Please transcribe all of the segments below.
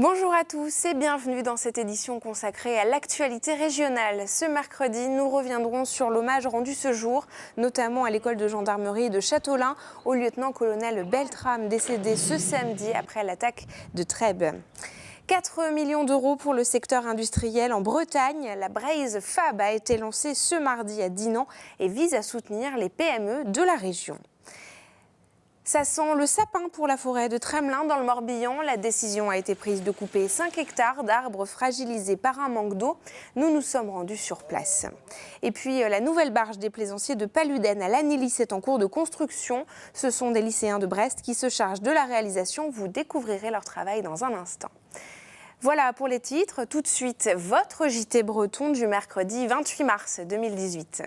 Bonjour à tous et bienvenue dans cette édition consacrée à l'actualité régionale. Ce mercredi, nous reviendrons sur l'hommage rendu ce jour, notamment à l'école de gendarmerie de Châteaulin, au lieutenant-colonel Beltrame, décédé ce samedi après l'attaque de Trèbes. 4 millions d'euros pour le secteur industriel en Bretagne. La Braze Fab a été lancée ce mardi à Dinan et vise à soutenir les PME de la région. Ça sent le sapin pour la forêt de Tremelin dans le Morbihan. La décision a été prise de couper 5 hectares d'arbres fragilisés par un manque d'eau. Nous nous sommes rendus sur place. Et puis la nouvelle barge des plaisanciers de Paluden à Lannilis est en cours de construction. Ce sont des lycéens de Brest qui se chargent de la réalisation. Vous découvrirez leur travail dans un instant. Voilà pour les titres. Tout de suite, votre JT breton du mercredi 28 mars 2018.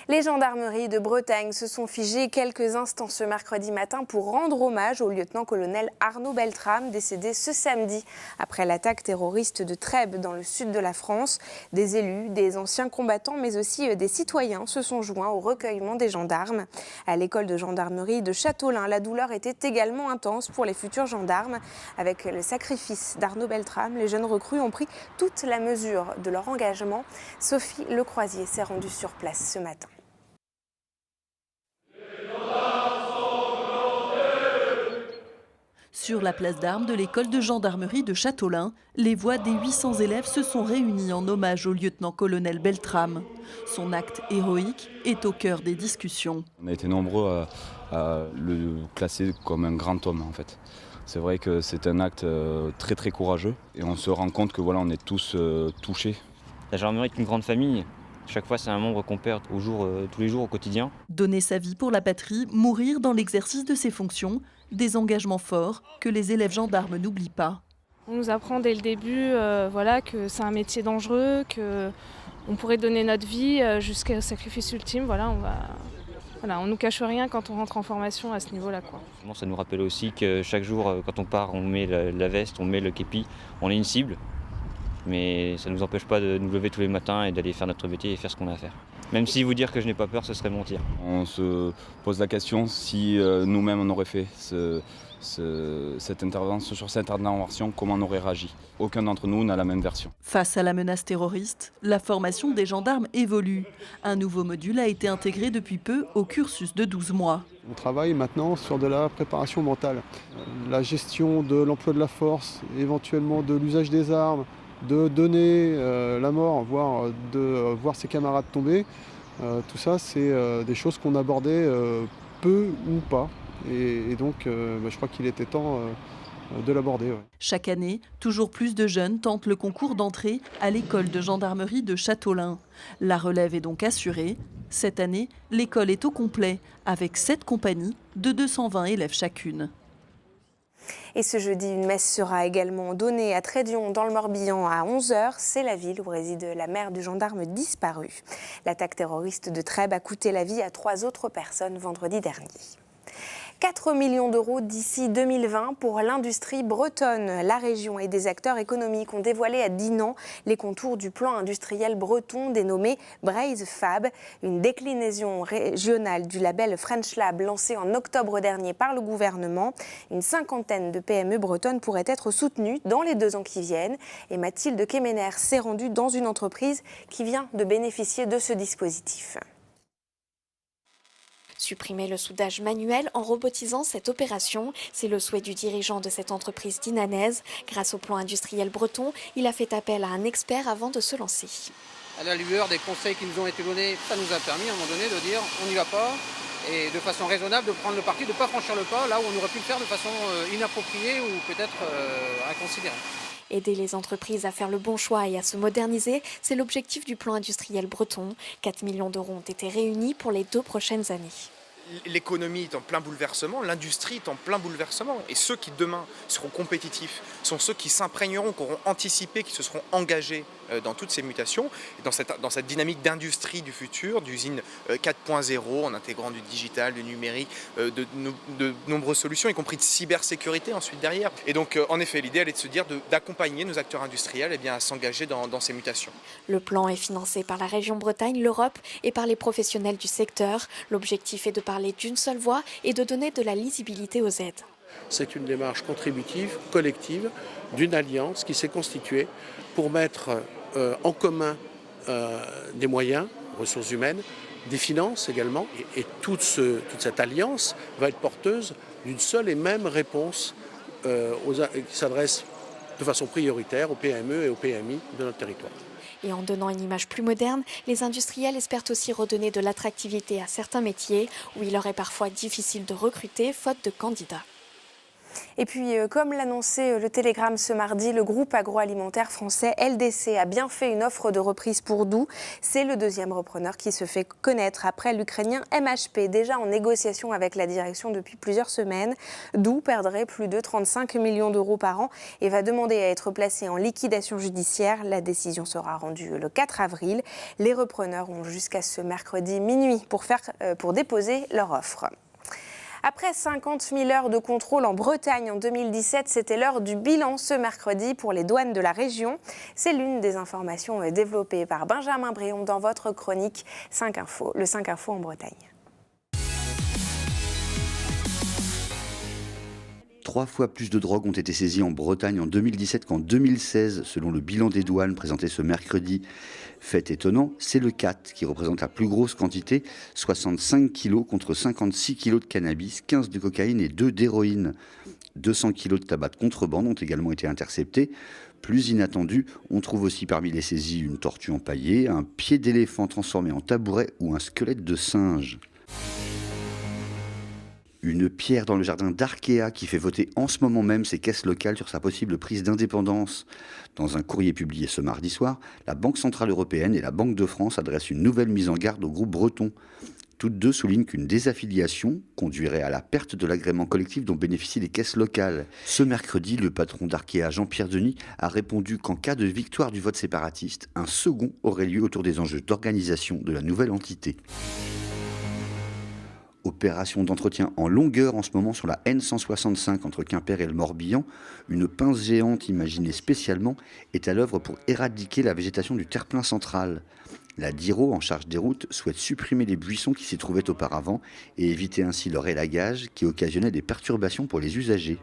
Les gendarmeries de Bretagne se sont figées quelques instants ce mercredi matin pour rendre hommage au lieutenant-colonel Arnaud Beltrame, décédé ce samedi après l'attaque terroriste de Trèbes dans le sud de la France. Des élus, des anciens combattants, mais aussi des citoyens se sont joints au recueillement des gendarmes. À l'école de gendarmerie de Châteaulin, la douleur était également intense pour les futurs gendarmes. Avec le sacrifice d'Arnaud Beltrame, les jeunes recrues ont pris toute la mesure de leur engagement. Sophie Lecroisier s'est rendue sur place ce matin. Sur la place d'armes de l'école de gendarmerie de Châteaulin, les voix des 800 élèves se sont réunies en hommage au lieutenant-colonel Beltrame. Son acte héroïque est au cœur des discussions. On a été nombreux à le classer comme un grand homme en fait. C'est vrai que c'est un acte très très courageux et on se rend compte que voilà, on est tous touchés. La gendarmerie est une grande famille. Chaque fois, c'est un membre qu'on perd tous les jours au quotidien. Donner sa vie pour la patrie, mourir dans l'exercice de ses fonctions, des engagements forts que les élèves gendarmes n'oublient pas. On nous apprend dès le début que c'est un métier dangereux, qu'on pourrait donner notre vie jusqu'au sacrifice ultime. On nous cache rien quand on rentre en formation à ce niveau-là. Ça nous rappelle aussi que chaque jour, quand on part, on met la veste, on met le képi, on est une cible. Mais ça ne nous empêche pas de nous lever tous les matins et d'aller faire notre métier et faire ce qu'on a à faire. Même si vous dire que je n'ai pas peur, ce serait mentir. On se pose la question si nous-mêmes on aurait fait cette intervention, sur cette intervention, comment on aurait réagi. Aucun d'entre nous n'a la même version. Face à la menace terroriste, la formation des gendarmes évolue. Un nouveau module a été intégré depuis peu au cursus de 12 mois. On travaille maintenant sur de la préparation mentale, la gestion de l'emploi de la force, éventuellement de l'usage des armes, de donner la mort, voire de voir ses camarades tomber. Tout ça, c'est des choses qu'on abordait peu ou pas. Et donc, je crois qu'il était temps de l'aborder. Ouais. Chaque année, toujours plus de jeunes tentent le concours d'entrée à l'école de gendarmerie de Châteaulin. La relève est donc assurée. Cette année, l'école est au complet, avec 7 compagnies de 220 élèves chacune. Et ce jeudi, une messe sera également donnée à Trédion dans le Morbihan à 11h. C'est la ville où réside la mère du gendarme disparu. L'attaque terroriste de Trèbes a coûté la vie à 3 autres personnes vendredi dernier. 4 millions d'euros d'ici 2020 pour l'industrie bretonne. La région et des acteurs économiques ont dévoilé à Dinan les contours du plan industriel breton dénommé Braze Fab, une déclinaison régionale du label French Lab lancé en octobre dernier par le gouvernement. Une cinquantaine de PME bretonnes pourraient être soutenues dans les 2 ans qui viennent. Et Mathilde Kemener s'est rendue dans une entreprise qui vient de bénéficier de ce dispositif. Supprimer le soudage manuel en robotisant cette opération, c'est le souhait du dirigeant de cette entreprise dinanaise. Grâce au plan industriel breton, il a fait appel à un expert avant de se lancer. À la lueur des conseils qui nous ont été donnés, ça nous a permis à un moment donné de dire on n'y va pas et de façon raisonnable de prendre le parti de ne pas franchir le pas là où on aurait pu le faire de façon inappropriée ou peut-être inconsidérée. Aider les entreprises à faire le bon choix et à se moderniser, c'est l'objectif du plan industriel breton. 4 millions d'euros ont été réunis pour les 2 prochaines années. L'économie est en plein bouleversement, l'industrie est en plein bouleversement. Et ceux qui demain seront compétitifs sont ceux qui s'imprégneront, qui auront anticipé, qui se seront engagés dans toutes ces mutations, et dans cette dynamique d'industrie du futur, d'usine 4.0, en intégrant du digital, du numérique, de nombreuses solutions, y compris de cybersécurité ensuite derrière. Et donc en effet, l'idée elle est de se dire d'accompagner nos acteurs industriels à s'engager dans ces mutations. Le plan est financé par la région Bretagne, l'Europe et par les professionnels du secteur. L'objectif est de parler d'une seule voix et de donner de la lisibilité aux aides. C'est une démarche contributive, collective, d'une alliance qui s'est constituée pour mettre en commun des moyens, ressources humaines, des finances également. Et toute cette alliance va être porteuse d'une seule et même réponse qui s'adresse de façon prioritaire aux PME et aux PMI de notre territoire. Et en donnant une image plus moderne, les industriels espèrent aussi redonner de l'attractivité à certains métiers où il leur est parfois difficile de recruter faute de candidats. Et puis, comme l'annonçait le Télégramme ce mardi, le groupe agroalimentaire français LDC a bien fait une offre de reprise pour Doux. C'est le deuxième repreneur qui se fait connaître après l'Ukrainien MHP, déjà en négociation avec la direction depuis plusieurs semaines. Doux perdrait plus de 35 millions d'euros par an et va demander à être placé en liquidation judiciaire. La décision sera rendue le 4 avril. Les repreneurs ont jusqu'à ce mercredi minuit pour déposer leur offre. Après 50 000 heures de contrôle en Bretagne en 2017, c'était l'heure du bilan ce mercredi pour les douanes de la région. C'est l'une des informations développées par Benjamin Bréon dans votre chronique 5 Info, le 5 Info en Bretagne. 3 fois plus de drogues ont été saisies en Bretagne en 2017 qu'en 2016, selon le bilan des douanes présenté ce mercredi. Fait étonnant, c'est le 4 qui représente la plus grosse quantité, 65 kg contre 56 kg de cannabis, 15 de cocaïne et 2 d'héroïne. 200 kg de tabac de contrebande ont également été interceptés. Plus inattendu, on trouve aussi parmi les saisies une tortue empaillée, un pied d'éléphant transformé en tabouret ou un squelette de singe. Une pierre dans le jardin d'Arkea qui fait voter en ce moment même ses caisses locales sur sa possible prise d'indépendance. Dans un courrier publié ce mardi soir, la Banque Centrale Européenne et la Banque de France adressent une nouvelle mise en garde au groupe breton. Toutes deux soulignent qu'une désaffiliation conduirait à la perte de l'agrément collectif dont bénéficient les caisses locales. Ce mercredi, le patron d'Arkea, Jean-Pierre Denis, a répondu qu'en cas de victoire du vote séparatiste, un second aurait lieu autour des enjeux d'organisation de la nouvelle entité. Opération d'entretien en longueur en ce moment sur la N165 entre Quimper et le Morbihan. Une pince géante imaginée spécialement est à l'œuvre pour éradiquer la végétation du terre-plein central. La DIRO, en charge des routes, souhaite supprimer les buissons qui s'y trouvaient auparavant et éviter ainsi leur élagage qui occasionnait des perturbations pour les usagers.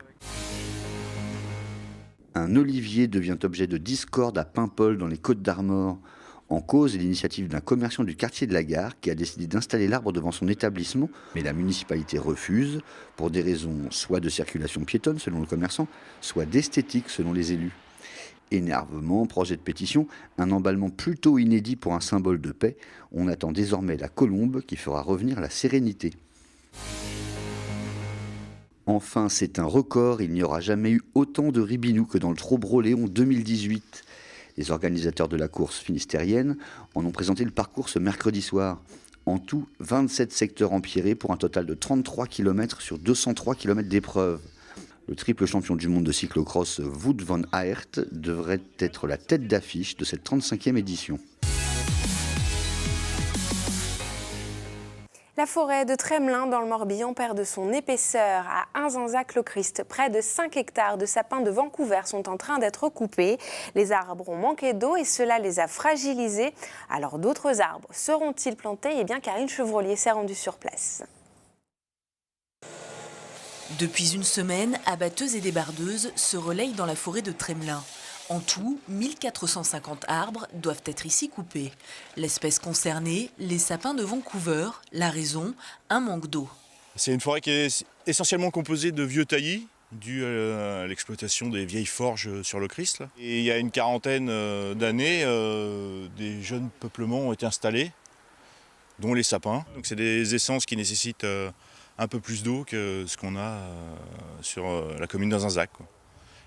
Un olivier devient objet de discorde à Paimpol dans les Côtes-d'Armor. En cause est l'initiative d'un commerçant du quartier de la Gare qui a décidé d'installer l'arbre devant son établissement, mais la municipalité refuse, pour des raisons soit de circulation piétonne selon le commerçant, soit d'esthétique selon les élus. Énervement, projet de pétition, un emballement plutôt inédit pour un symbole de paix. On attend désormais la colombe qui fera revenir la sérénité. Enfin, c'est un record, il n'y aura jamais eu autant de ribinous que dans le Trobreau-Léon 2018. Les organisateurs de la course finistérienne en ont présenté le parcours ce mercredi soir. En tout, 27 secteurs empierrés pour un total de 33 km sur 203 km d'épreuve. Le triple champion du monde de cyclocross Wout van Aert devrait être la tête d'affiche de cette 35e édition. La forêt de Tremelin dans le Morbihan perd de son épaisseur. À Inzanzac-le-Christ, près de 5 hectares de sapins de Vancouver sont en train d'être coupés. Les arbres ont manqué d'eau et cela les a fragilisés. Alors d'autres arbres seront-ils plantés ? Eh bien, Karine Chevrolier s'est rendue sur place. Depuis une semaine, abatteuses et débardeuses se relayent dans la forêt de Tremelin. En tout, 1450 arbres doivent être ici coupés. L'espèce concernée, les sapins de Vancouver. La raison, un manque d'eau. C'est une forêt qui est essentiellement composée de vieux taillis, dû à l'exploitation des vieilles forges sur le Christ. Et il y a une quarantaine d'années, des jeunes peuplements ont été installés, dont les sapins. Donc c'est des essences qui nécessitent un peu plus d'eau que ce qu'on a sur la commune d'Inzanzac.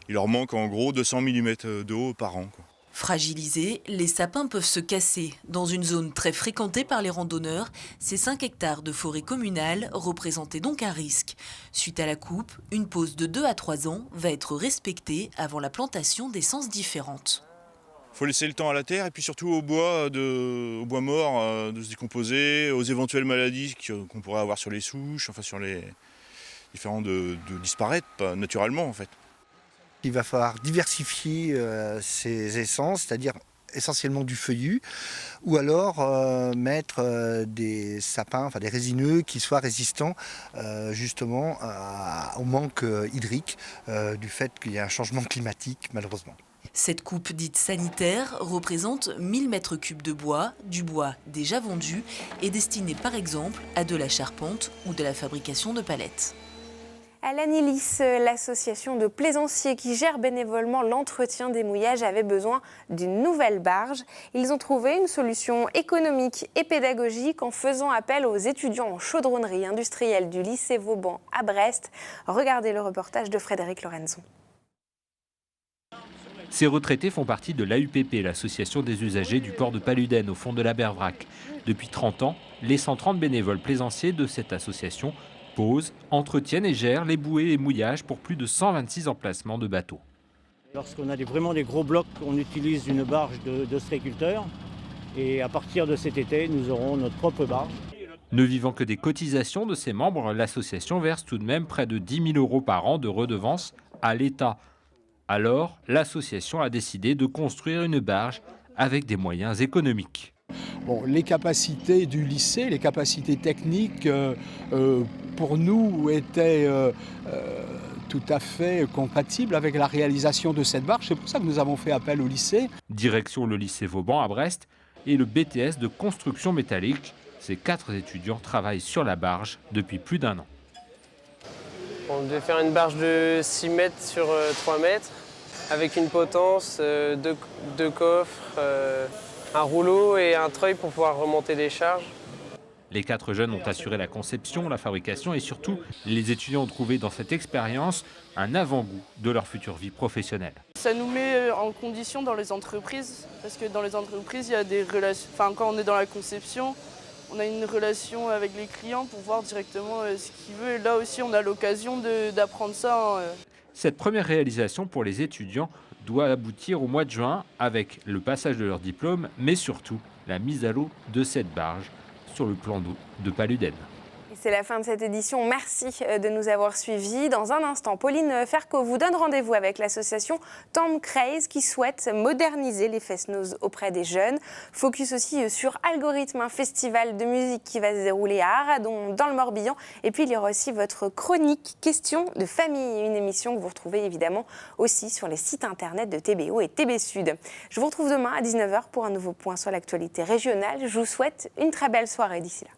Il leur manque en gros 200 mm d'eau par an. Fragilisés, les sapins peuvent se casser. Dans une zone très fréquentée par les randonneurs, ces 5 hectares de forêt communale représentaient donc un risque. Suite à la coupe, une pause de 2 à 3 ans va être respectée avant la plantation d'essences différentes. Il faut laisser le temps à la terre et puis surtout au bois mort de se décomposer, aux éventuelles maladies qu'on pourrait avoir sur les souches, enfin sur les différents de disparaître naturellement en fait. Il va falloir diversifier ces essences, c'est-à-dire essentiellement du feuillu, ou alors mettre des sapins, enfin des résineux qui soient résistants justement au manque hydrique du fait qu'il y a un changement climatique malheureusement. Cette coupe dite sanitaire représente 1000 mètres cubes de bois, du bois déjà vendu et destiné par exemple à de la charpente ou de la fabrication de palettes. À l'Anilis, l'association de plaisanciers qui gère bénévolement l'entretien des mouillages avait besoin d'une nouvelle barge. Ils ont trouvé une solution économique et pédagogique en faisant appel aux étudiants en chaudronnerie industrielle du lycée Vauban à Brest. Regardez le reportage de Frédéric Lorenzon. Ces retraités font partie de l'AUPP, l'association des usagers du port de Paludène au fond de la Bervrac. Depuis 30 ans, les 130 bénévoles plaisanciers de cette association posent, entretiennent et gèrent les bouées et mouillages pour plus de 126 emplacements de bateaux. Lorsqu'on a vraiment des gros blocs, on utilise une barge d'ostréiculteur et à partir de cet été, nous aurons notre propre barge. Ne vivant que des cotisations de ses membres, l'association verse tout de même près de 10 000 € par an de redevances à l'État. Alors, l'association a décidé de construire une barge avec des moyens économiques. Bon, les capacités du lycée, les capacités techniques, pour nous, étaient tout à fait compatibles avec la réalisation de cette barge. C'est pour ça que nous avons fait appel au lycée. Direction le lycée Vauban à Brest et le BTS de construction métallique. Ces 4 étudiants travaillent sur la barge depuis plus d'1 an. On devait faire une barge de 6 mètres sur 3 mètres avec une potence, deux coffres, un rouleau et un treuil pour pouvoir remonter des charges. Les 4 jeunes ont assuré la conception, la fabrication et surtout, les étudiants ont trouvé dans cette expérience un avant-goût de leur future vie professionnelle. Ça nous met en condition dans les entreprises, parce que dans les entreprises, il y a des relations, quand on est dans la conception, on a une relation avec les clients pour voir directement ce qu'ils veulent. Et là aussi, on a l'occasion d'apprendre ça. Cette première réalisation pour les étudiants doit aboutir au mois de juin avec le passage de leur diplôme, mais surtout la mise à l'eau de cette barge sur le plan d'eau de Paludène. C'est la fin de cette édition. Merci de nous avoir suivis. Dans un instant, Pauline Ferco vous donne rendez-vous avec l'association Tomcraze qui souhaite moderniser les fest-noz auprès des jeunes. Focus aussi sur Algorithme, un festival de musique qui va se dérouler à Aradon dans le Morbihan. Et puis il y aura aussi votre chronique Questions de famille, une émission que vous retrouvez évidemment aussi sur les sites internet de TBO et TB Sud. Je vous retrouve demain à 19h pour un nouveau point sur l'actualité régionale. Je vous souhaite une très belle soirée d'ici là.